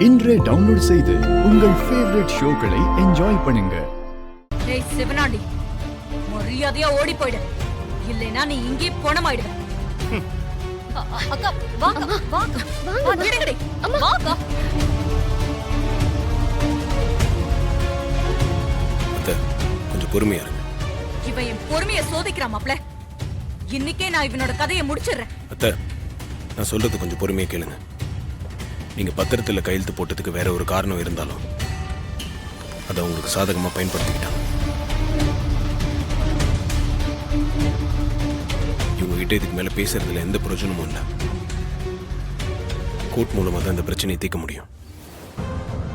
இன்றே டவுன்லோட் செய்து உங்கள் ஃபேவரட் ஷோக்களை என்ஜாய் பண்ணுங்க. ஏய் சிவனாண்டி, மரியாதையா ஓடி போயிடு, இல்லைனா நீ இங்கே போனமாயிடுவ. அக்கா வாங்க வாங்க வாங்க விடுங்கடி, வாங்க. கொஞ்சம் பொறுமையா இருங்க. இவன் என் பொறுமையை சோதிக்கிறான் மாப்ள. இன்னைக்கே நான் இவனோட கதையை முடிச்சிடுறேன். அத்தை, நான் சொல்றது கொஞ்சம் பொறுமையா கேளுங்க. நீங்க பத்திரத்துல கையெழுத்து போட்டதுக்கு வேற ஒரு காரணம் இருந்தாலும் அதை உங்களுக்கு சாதகமா பயன்படுத்திக்கிட்டாங்க. இவங்க கிட்ட இதுக்கு மேல பேசுறதுல எந்த பிரயோஜனமும் இல்லை. கோர்ட் மூலமா தான் இந்த பிரச்சனையை தீர்க்க முடியும்.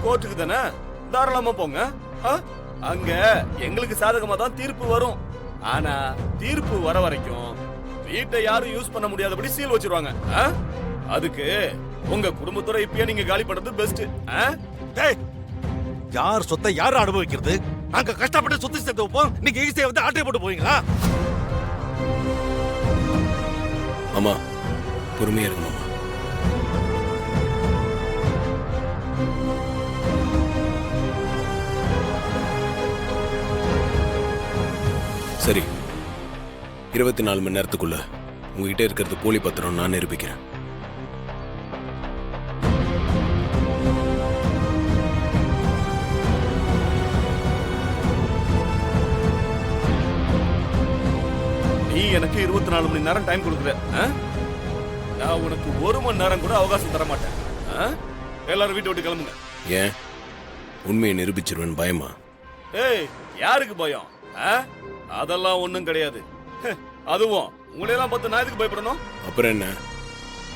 கோர்ட்டுக்கு தானே தாராளமா போங்க. அங்க எங்களுக்கு சாதகமா தான் தீர்ப்பு வரும். ஆனா தீர்ப்பு வர வரைக்கும் வீட்டை யாரும் யூஸ் பண்ண முடியாதபடி சீல் வச்சிருவாங்க. அதுக்கு உங்க குடும்பத்தோட இப்பயே நீங்க காலி பண்றது பெஸ்ட். யார் சொத்தை யாரும் அனுபவிக்கிறது? நாங்க கஷ்டப்பட்டு சொத்து சேர்த்து வைப்போம், நீங்க ஈஸியா வந்து ஆட்டை போட்டு போவீங்களா? மாமா பொறுமையா இருக்கு மாமா. சரி, 24 மணி நேரத்துக்குள்ள உங்ககிட்ட இருக்கிறது போலி பத்திரம் நான் நிரூபிக்கிறேன். நீ எனக்கு 24 மணி நேரம் டைம் கொடுக்குற. நான் உனக்கு 1 மணி நேரம் கூட அவகாசம் தர மாட்டேன். எல்லாரும் வீட்டை விட்டு கிளம்புங்க. ஏன், உண்மையை நிரூபிச்சிருவேன் பயமா? ஏய், யாருக்கு பயம்? அதெல்லாம் ஒண்ணும் கிடையாது. அதுவும் உங்களையெல்லாம் பார்த்து நான் எதுக்கு பயப்படணும்? அப்புறம் என்ன,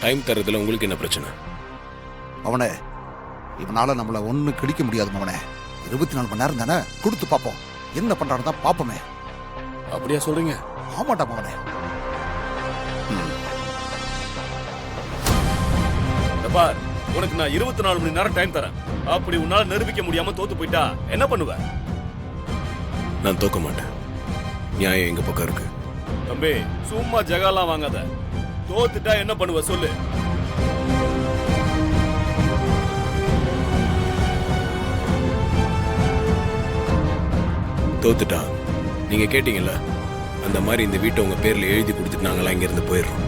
டைம் தரதுல உங்களுக்கு என்ன பிரச்சனை? அவனே, இவனால நம்மள ஒண்ணு கிழிக்க முடியாது மவனே. 24 மணி நேரம் தானே, கொடுத்து பார்ப்போம். என்ன பண்றான்னு தான் பார்ப்போமே. அப்படியா சொல்றீங்க? ஆமாட்டா மவனே. பார், உனக்கு நான் 24 மணி நேரம் டைம் தரேன். அப்படி உன்னால நிரூபிக்க முடியாம தோத்து போயிட்டா என்ன பண்ணுவ? நான் தோக்க மாட்டேன். நியாயம் எங்க பக்கம் இருக்கு. தம்பி, சும்மா ஜகாலாம் வாங்காத. தோத்துட்டா என்ன பண்ணுவ சொல்லு. தோத்துட்டா நீங்க கேட்டீங்கல்ல, அந்த மாதிரி இந்த வீட்டை உங்க பேர்ல எழுதி கொடுத்துட்டு நாங்களாம் இங்க இருந்து போயிடுறோம்.